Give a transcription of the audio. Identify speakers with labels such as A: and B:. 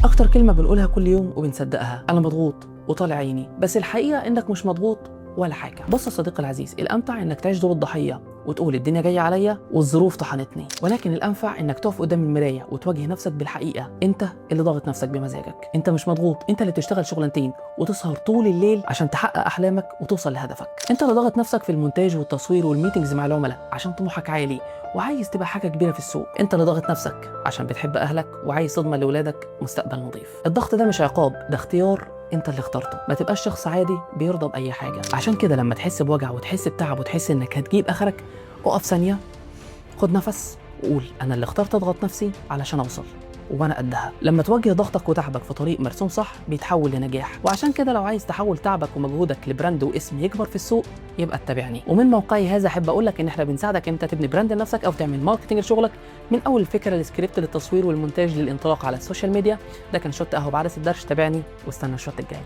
A: اكتر كلمه بنقولها كل يوم وبنصدقها: انا مضغوط وطالع عيني. بس الحقيقه انك مش مضغوط ولا حاجه. بص يا صديقي العزيز، الامتع انك تعيش دور الضحيه وتقول الدنيا جايه عليا والظروف طحنتني، ولكن الانفع انك تقف قدام المرايه وتواجه نفسك بالحقيقه. انت اللي ضاغط نفسك بمزاجك، انت مش مضغوط، انت اللي بتشتغل شغلانتين وتسهر طول الليل عشان تحقق احلامك وتوصل لهدفك. انت اللي ضاغط نفسك في المونتاج والتصوير والميتنجز مع العملاء عشان طموحك عالي وعايز تبقى حاجه كبيره في السوق. انت اللي ضاغط نفسك عشان بتحب اهلك وعايز تضمن لاولادك مستقبل نظيف. الضغط ده مش عقاب، ده اختيار انت اللي اخترته. ما تبقاش شخص عادي بيرضى باي حاجه. عشان كده لما تحس بوجع وتحس بتعب وتحس انك هتجيب اخرك، اقف ثانيه، خد نفس وقول: انا اللي اخترت اضغط نفسي علشان اوصل وانا قدها. لما توجه ضغطك وتعبك في طريق مرسوم صح بيتحول لنجاح. وعشان كده لو عايز تحول تعبك ومجهودك لبراند واسم يكبر في السوق، يبقى اتبعني. ومن موقعي هذا احب اقول لك ان احنا بنساعدك امتى تبني براند لنفسك او تعمل ماركتنج لشغلك، من اول الفكره للسكريبت للتصوير والمونتاج للانطلاق على السوشيال ميديا. ده كان شوت قهوه بعدس الدرش. تابعني واستنى الشوت الجاي.